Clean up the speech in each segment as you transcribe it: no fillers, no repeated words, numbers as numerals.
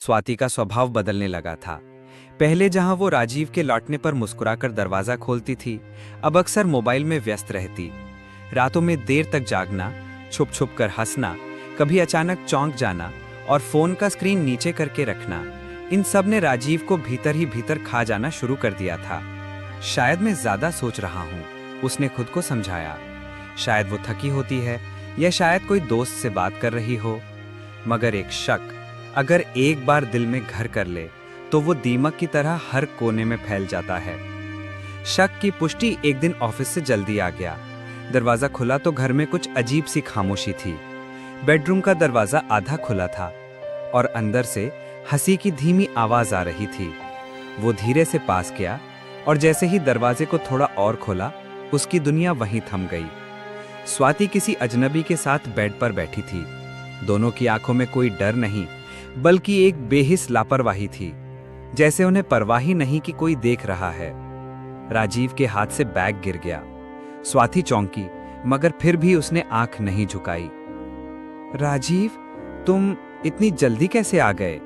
स्वाति का स्वभाव बदलने लगा था। पहले जहां वो राजीव के लौटने पर मुस्कुराकर दरवाजा खोलती थी, अब अक्सर मोबाइल में व्यस्त रहती। रातों में देर तक जागना, छुप छुप कर हंसना, कभी अचानक चौंक जाना और फोन का स्क्रीन नीचे करके रखना, इन सब ने राजीव को भीतर ही भीतर खा जाना शुरू कर दिया था। शायद मैं ज्यादा सोच रहा हूँ, उसने खुद को समझाया। शायद वो थकी होती है या शायद कोई दोस्त से बात कर रही हो। मगर एक शक अगर एक बार दिल में घर कर ले तो वो दीमक की तरह हर कोने में फैल जाता है। शक की पुष्टि एक दिन ऑफिस से जल्दी आ गया। दरवाजा खुला तो घर में कुछ अजीब सी खामोशी थी। बेडरूम का दरवाजा आधा खुला था और अंदर से हंसी की धीमी आवाज आ रही थी। वो धीरे से पास गया और जैसे ही दरवाजे को थोड़ा और खोला, उसकी दुनिया वहीं थम गई। स्वाति किसी अजनबी के साथ बेड पर बैठी थी। दोनों की आंखों में कोई डर नहीं, बल्कि एक बेहिस लापरवाही थी, जैसे उन्हें परवाह ही नहीं कि कोई देख रहा है। राजीव के हाथ से बैग गिर गया। स्वाति चौंकी, मगर फिर भी उसने आंख नहीं झुकाई। राजीव, तुम इतनी जल्दी कैसे आ गए?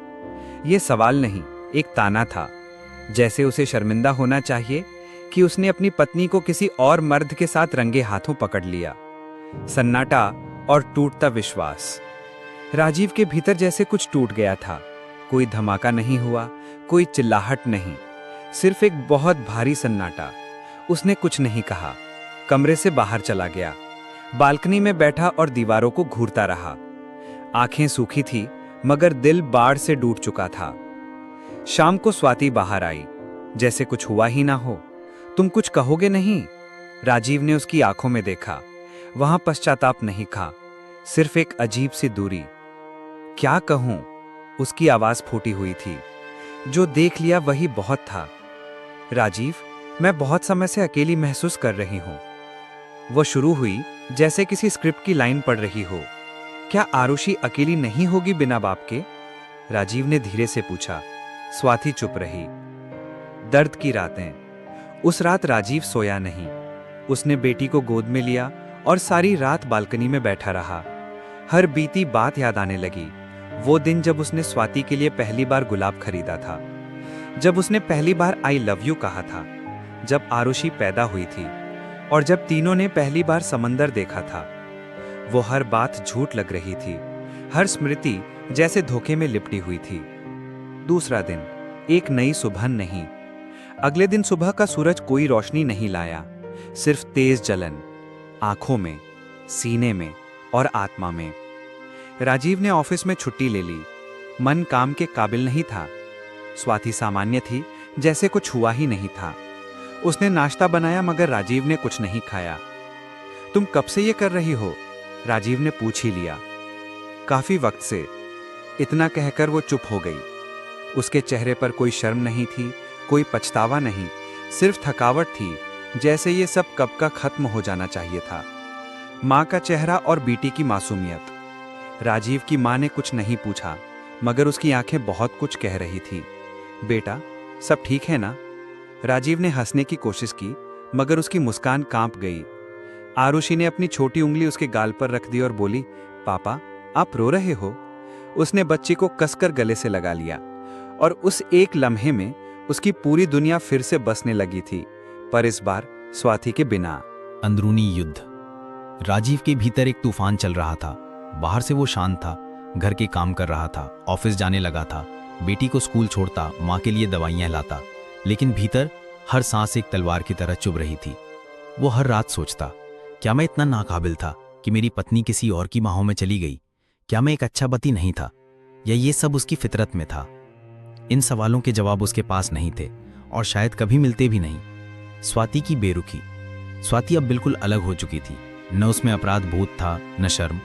ये सवाल नहीं, एक ताना था। जैसे उसे शर्मिंदा होना चाहिए कि उसने अपनी पत्नी को किसी और मर्द के साथ रंगे हाथों पकड़ लिया। सन्नाटा और टूटता विश्वास। राजीव के भीतर जैसे कुछ टूट गया था। कोई धमाका नहीं हुआ, कोई चिल्लाहट नहीं, सिर्फ एक बहुत भारी सन्नाटा। उसने कुछ नहीं कहा, कमरे से बाहर चला गया। बालकनी में बैठा और दीवारों को घूरता रहा। आंखें सूखी थी, मगर दिल बाढ़ से डूब चुका था। शाम को स्वाति बाहर आई, जैसे कुछ हुआ ही ना हो। तुम कुछ कहोगे नहीं? राजीव ने उसकी आंखों में देखा। वहां पश्चाताप नहीं था, सिर्फ एक अजीब सी दूरी। क्या कहूं? उसकी आवाज फूटी हुई थी। जो देख लिया वही बहुत था। राजीव, मैं बहुत समय से अकेली महसूस कर रही हूं। वो शुरू हुई जैसे किसी स्क्रिप्ट की लाइन पढ़ रही हो। क्या आरुषि अकेली नहीं होगी बिना बाप के? राजीव ने धीरे से पूछा। स्वाति चुप रही। दर्द की रातें। उस रात राजीव सोया नहीं। उसने बेटी को गोद में लिया और सारी रात बालकनी में बैठा रहा। हर बीती बात याद आने लगी। वो दिन जब उसने स्वाति के लिए पहली बार गुलाब खरीदा था, जब उसने पहली बार आई लव यू कहा था, जब आरुषि पैदा हुई थी और जब तीनों ने पहली बार समंदर देखा था। वो हर बात झूठ लग रही थी, हर स्मृति जैसे धोखे में लिपटी हुई थी। दूसरा दिन, एक नई सुबह नहीं। अगले दिन सुबह का सूरज कोई रोशनी नहीं लाया, सिर्फ तेज जलन, आंखों में, सीने में और आत्मा में। राजीव ने ऑफिस में छुट्टी ले ली। मन काम के काबिल नहीं था। स्वाति सामान्य थी, जैसे कुछ हुआ ही नहीं था। उसने नाश्ता बनाया, मगर राजीव ने कुछ नहीं खाया। तुम कब से ये कर रही हो? राजीव ने पूछ ही लिया। काफी वक्त से। इतना कहकर वो चुप हो गई। उसके चेहरे पर कोई शर्म नहीं थी, कोई पछतावा नहीं, सिर्फ थकावट थी, जैसे ये सब कब का खत्म हो जाना चाहिए था। माँ का चेहरा और बेटी की मासूमियत। राजीव की माँ ने कुछ नहीं पूछा, मगर उसकी आंखें बहुत कुछ कह रही थी। बेटा, सब ठीक है ना? राजीव ने हंसने की कोशिश की, मगर उसकी मुस्कान कांप गई। आरुषि ने अपनी छोटी उंगली उसके गाल पर रख दी और बोली, पापा, आप रो रहे हो? उसने बच्ची को कसकर गले से लगा लिया और उस एक लम्हे में उसकी पूरी दुनिया फिर से बसने लगी थी, पर इस बार स्वाति के बिना। अंदरूनी युद्ध। राजीव के भीतर एक तूफान चल रहा था। बाहर से वो शांत था, घर के काम कर रहा था, ऑफिस जाने लगा था, बेटी को स्कूल छोड़ता, माँ के लिए दवाइयाँ लाता, लेकिन भीतर हर सांस एक तलवार की तरह चुभ रही थी। वो हर रात सोचता, क्या मैं इतना नाकाबिल था कि मेरी पत्नी किसी और की बाहों में चली गई? क्या मैं एक अच्छा पति नहीं था, या ये सब उसकी फितरत में था? इन सवालों के जवाब उसके पास नहीं थे और शायद कभी मिलते भी नहीं। स्वाति की बेरुखी। स्वाति अब बिल्कुल अलग हो चुकी थी। न उसमें अपराध बोध था, न शर्म।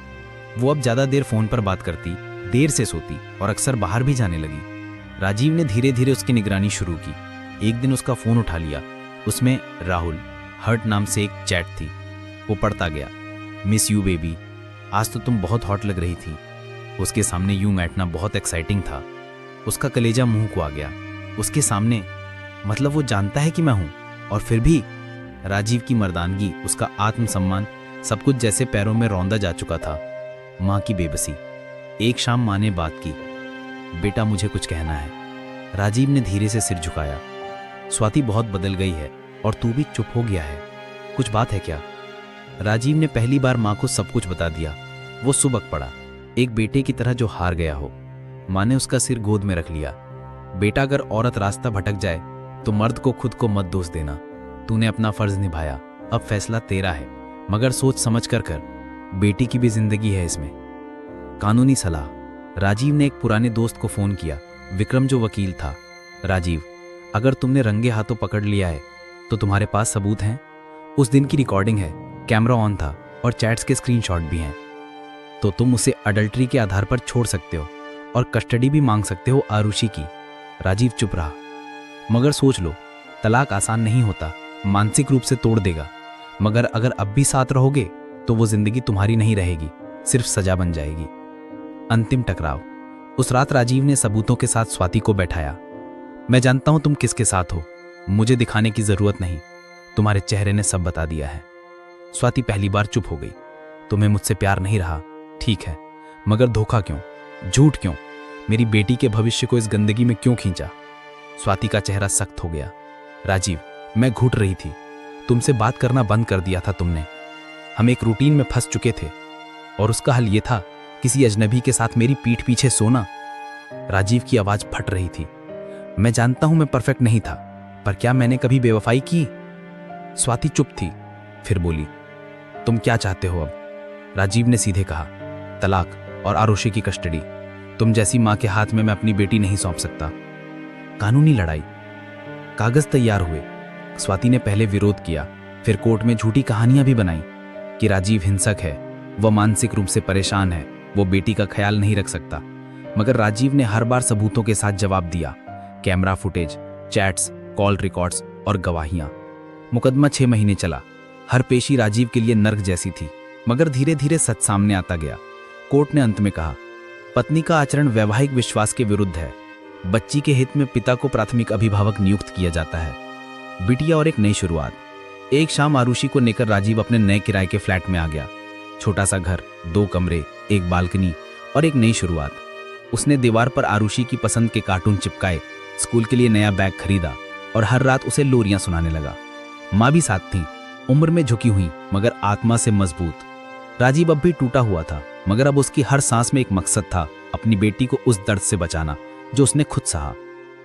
वो अब ज्यादा देर फोन पर बात करती, देर से सोती और अक्सर बाहर भी जाने लगी। राजीव ने धीरे धीरे उसकी निगरानी शुरू की। एक दिन उसका फोन उठा लिया। उसमें राहुल हर्ट नाम से एक चैट थी। वो पढ़ता गया, मिस यू बेबी, आज तो तुम बहुत हॉट लग रही थी। उसके सामने यूं बैठना बहुत एक्साइटिंग था। उसका कलेजा मुंह को आ गया। उसके सामने, मतलब वो जानता है कि मैं हूं, और फिर भी। राजीव की मर्दानगी, उसका आत्मसम्मान, सब कुछ जैसे पैरों में रौंदा जा चुका था। माँ की बेबसी। एक शाम माँ ने बात की, बेटा मुझे कुछ कहना है। राजीव ने धीरे से सिर झुकाया। स्वाति बहुत बदल गई है और तू भी चुप हो गया है। कुछ बात है क्या? राजीव ने पहली बार माँ को सब कुछ बता दिया। वो सुबक पड़ा, एक बेटे की तरह जो हार गया हो। माँ ने उसका सिर गोद में रख लिया। बेटा, अगर औरत रास्ता भटक जाए तो मर्द को खुद को मत दोष देना। तूने अपना फर्ज निभाया, अब फैसला तेरा है, मगर सोच समझ कर कर। बेटी की भी जिंदगी है इसमें। कानूनी सलाह। राजीव ने एक पुराने दोस्त को फोन किया, विक्रम, जो वकील था। राजीव, अगर तुमने रंगे हाथों पकड़ लिया है तो तुम्हारे पास सबूत हैं। उस दिन की रिकॉर्डिंग है, कैमरा ऑन था और चैट्स के स्क्रीनशॉट भी हैं। तो तुम उसे अडल्ट्री के आधार पर छोड़ सकते हो और कस्टडी भी मांग सकते हो आरुषि की। राजीव चुप रहा। मगर सोच लो, तलाक आसान नहीं होता, मानसिक रूप से तोड़ देगा। मगर अगर अब भी साथ रहोगे तो वो जिंदगी तुम्हारी नहीं रहेगी, सिर्फ सजा बन जाएगी। अंतिम टकराव। उस रात राजीव ने सबूतों के साथ स्वाति को बैठाया। मैं जानता हूं तुम किसके साथ हो, मुझे दिखाने की जरूरत नहीं, तुम्हारे चेहरे ने सब बता दिया है। स्वाति पहली बार चुप हो गई। तुम्हें मुझसे प्यार नहीं रहा, ठीक है, मगर धोखा क्यों, झूठ क्यों, मेरी बेटी के भविष्य को इस गंदगी में क्यों खींचा? स्वाति का चेहरा सख्त हो गया। राजीव, मैं घुट रही थी, तुमसे बात करना बंद कर दिया था तुमने। हम एक रूटीन में फंस चुके थे और उसका हल यह था किसी अजनबी के साथ मेरी पीठ पीछे सोना। राजीव की आवाज फट रही थी। मैं जानता हूं मैं परफेक्ट नहीं था, पर क्या मैंने कभी बेवफाई की? स्वाति चुप थी, फिर बोली, तुम क्या चाहते हो अब? राजीव ने सीधे कहा, तलाक और आरुषि की कस्टडी। तुम जैसी मां के हाथ में मैं अपनी बेटी नहीं सौंप सकता। कानूनी लड़ाई। कागज तैयार हुए। स्वाति ने पहले विरोध किया, फिर कोर्ट में झूठी कहानियां भी बनाई कि राजीव हिंसक है, वह मानसिक रूप से परेशान है, वो बेटी का ख्याल नहीं रख सकता। मगर राजीव ने हर बार सबूतों के साथ जवाब दिया, camera footage, chats, call records और गवाहियां। मुकदमा 6 महीने चला। हर पेशी राजीव के लिए नर्क जैसी थी, मगर धीरे धीरे सच सामने आता गया। कोर्ट ने अंत में कहा, पत्नी का आचरण वैवाहिक विश्वास के विरुद्ध है। बच्ची के हित में पिता को प्राथमिक अभिभावक नियुक्त किया जाता है। बिटिया और एक नई शुरुआत। एक शाम आरुषि को लेकर राजीव अपने नए किराए के फ्लैट में आ गया। छोटा सा घर, 2 कमरे, एक बालकनी और एक नई शुरुआत। उसने दीवार पर आरुषि की पसंद के कार्टून चिपकाए, स्कूल के लिए नया बैग खरीदा और हर रात उसे लोरियां सुनाने लगा। माँ भी साथ थी, उम्र में झुकी हुई मगर आत्मा से मजबूत। राजीव अब भी टूटा हुआ था, मगर अब उसकी हर सांस में एक मकसद था, अपनी बेटी को उस दर्द से बचाना जो उसने खुद सहा।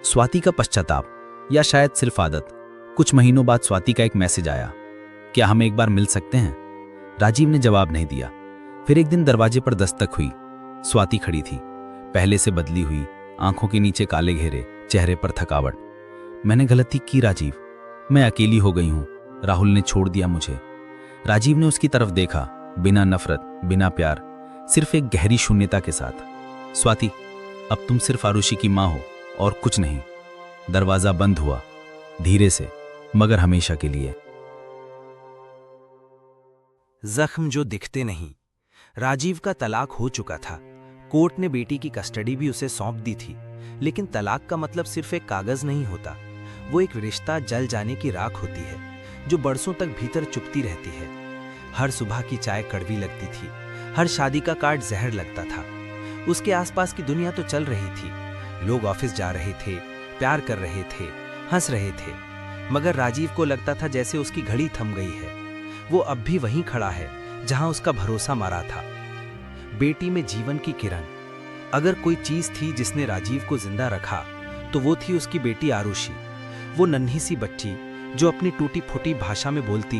स्वाति का पश्चाताप, या शायद सिर्फ आदत। कुछ महीनों बाद स्वाति का एक मैसेज आया, क्या हम एक बार मिल सकते हैं? राजीव ने जवाब नहीं दिया। फिर एक दिन दरवाजे पर दस्तक हुई। स्वाति खड़ी थी, पहले से बदली हुई, आंखों के नीचे काले घेरे, चेहरे पर थकावट। मैंने गलती की राजीव, मैं अकेली हो गई हूं, राहुल ने छोड़ दिया मुझे। राजीव ने उसकी तरफ देखा, बिना नफरत, बिना प्यार, सिर्फ एक गहरी शून्यता के साथ। स्वाति, अब तुम सिर्फ आरुषि की मां हो और कुछ नहीं। दरवाजा बंद हुआ, धीरे से, मगर हमेशा के लिए। जख्म जो दिखते नहीं। राजीव का तलाक हो चुका था। कोर्ट ने बेटी की कस्टडी भी उसे सौंप दी थी, लेकिन तलाक का मतलब सिर्फ एक कागज नहीं होता। वो एक रिश्ता जल जाने की राख होती है, जो बरसों तक भीतर चुपती रहती है। हर सुबह की चाय कड़वी लगती थी, हर शादी का कार्ड जहर लगता था। उसके आसपास की दुनिया तो चल रही थी, लोग ऑफिस जा रहे थे, प्यार कर रहे थे, हंस रहे थे, मगर राजीव को लगता था जैसे उसकी घड़ी थम गई है। वो अब भी वहीं खड़ा है जहां उसका भरोसा मरा था। बेटी में जीवन की किरण। अगर कोई चीज थी जिसने राजीव को जिंदा रखा तो वो थी उसकी बेटी आरुषि। वो नन्ही सी बच्ची जो अपनी टूटी फूटी भाषा में बोलती,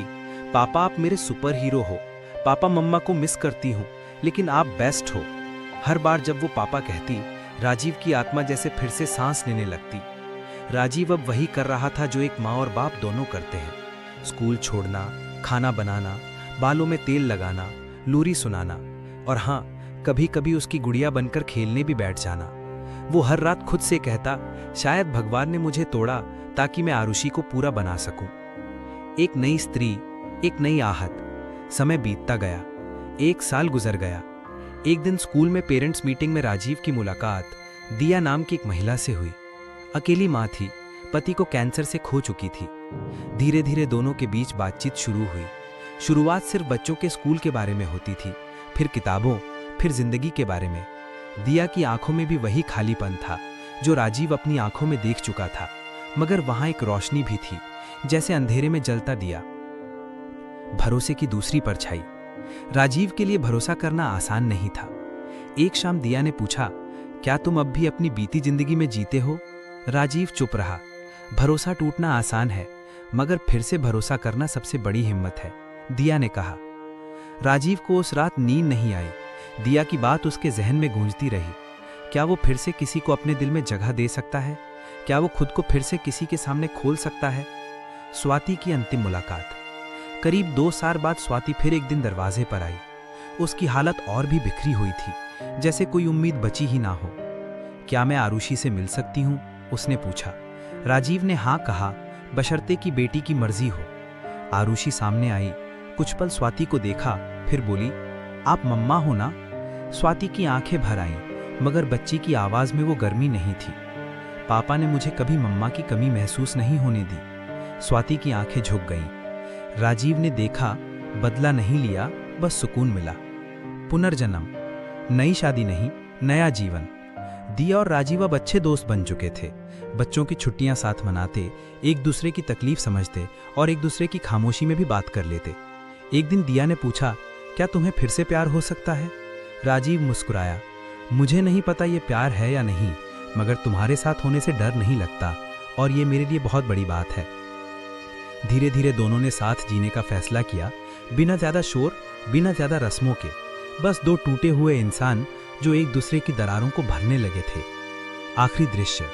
पापा आप मेरे सुपर हीरो हो, पापा मम्मा को मिस करती हूँ, लेकिन आप बेस्ट हो। हर बार जब वो पापा कहती, राजीव की आत्मा जैसे फिर से सांस लेने लगती। राजीव अब वही कर रहा था जो एक माँ और बाप दोनों करते हैं, स्कूल छोड़ना, खाना बनाना, बालों में तेल लगाना, लोरी सुनाना, और हाँ, कभी कभी उसकी गुड़िया बनकर खेलने भी बैठ जाना। वो हर रात खुद से कहता, शायद भगवान ने मुझे तोड़ा ताकि मैं आरुषि को पूरा बना सकूं। एक नई स्त्री, एक नई आहट। समय बीतता गया, 1 साल गुजर गया। एक दिन स्कूल में पेरेंट्स मीटिंग में राजीव की मुलाकात दिया नाम की एक महिला से हुई। अकेली माँ थी, पति को कैंसर से खो चुकी थी। धीरे धीरे दोनों के बीच बातचीत शुरू हुई। शुरुआत सिर्फ बच्चों के स्कूल के बारे में होती थी, फिर किताबों, फिर जिंदगी के बारे में। दिया की आंखों में भी वही खालीपन था जो राजीव अपनी आंखों में देख चुका था, मगर वहां एक रोशनी भी थी, जैसे अंधेरे में जलता दिया। भरोसे की दूसरी परछाई। राजीव के लिए भरोसा करना आसान नहीं था। एक शाम दिया ने पूछा, क्या तुम अब भी अपनी बीती जिंदगी में जीते हो? राजीव चुप रहा। भरोसा टूटना आसान है, मगर फिर से भरोसा करना सबसे बड़ी हिम्मत है, दिया ने कहा। राजीव को उस रात नींद नहीं आई। दिया की बात उसके जहन में गूंजती रही। क्या वो फिर से किसी को अपने दिल में जगह दे सकता है? क्या वो खुद को फिर से किसी के सामने खोल सकता है? स्वाति की अंतिम मुलाकात। करीब 2 साल बाद स्वाति फिर एक दिन दरवाजे पर आई। उसकी हालत और भी बिखरी हुई थी, जैसे कोई उम्मीद बची ही ना हो। क्या मैं आरुषि से मिल सकती हूँ? उसने पूछा। राजीव ने हाँ कहा, बशर्ते कि बेटी की मर्जी हो। आरुषि सामने आई, कुछ पल स्वाति को देखा, फिर बोली, आप मम्मा हो ना? स्वाति की आंखें भर आईं, मगर बच्ची की आवाज में वो गर्मी नहीं थी। पापा ने मुझे कभी मम्मा की कमी महसूस नहीं होने दी। स्वाति की आंखें झुक गईं। राजीव ने देखा, बदला नहीं लिया, बस सुकून मिला। पुनर्जन्म, नई शादी नहीं, नया जीवन। दिया और राजीव अब अच्छे दोस्त बन चुके थे। बच्चों की छुट्टियां साथ मनाते, एक दूसरे की तकलीफ समझते और एक दूसरे की खामोशी में भी बात कर लेते। एक दिन दिया ने पूछा, क्या तुम्हें फिर से प्यार हो सकता है? राजीव मुस्कुराया, मुझे नहीं पता ये प्यार है या नहीं, मगर तुम्हारे साथ होने से डर नहीं लगता, और ये मेरे लिए बहुत बड़ी बात है। धीरे धीरे दोनों ने साथ जीने का फैसला किया, बिना ज्यादा शोर, बिना ज्यादा रस्मों के। बस 2 टूटे हुए इंसान जो एक दूसरे की दरारों को भरने लगे थे। आखिरी दृश्य,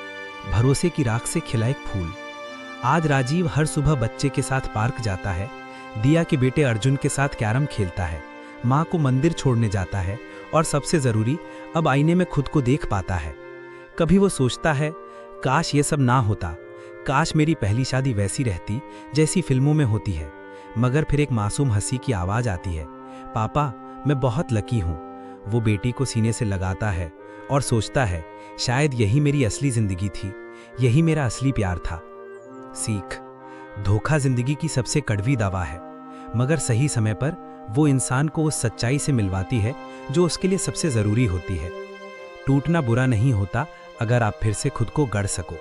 भरोसे की राख से खिला एक फूल। आज राजीव हर सुबह बच्चे के साथ पार्क जाता है, दिया के बेटे अर्जुन के साथ कैरम खेलता है, माँ को मंदिर छोड़ने जाता है, और सबसे जरूरी, अब आईने में खुद को देख पाता है। कभी वो सोचता है, काश ये सब ना होता, काश मेरी पहली शादी वैसी रहती जैसी फिल्मों में होती है। मगर फिर एक मासूम हंसी की आवाज आती है, पापा मैं बहुत लकी हूँ। वो बेटी को सीने से लगाता है और सोचता है, शायद यही मेरी असली जिंदगी थी, यही मेरा असली प्यार था। सीख, धोखा जिंदगी की सबसे कड़वी दवा है, मगर सही समय पर वो इंसान को उस सच्चाई से मिलवाती है जो उसके लिए सबसे जरूरी होती है। टूटना बुरा नहीं होता अगर आप फिर से खुद को गढ़ सको।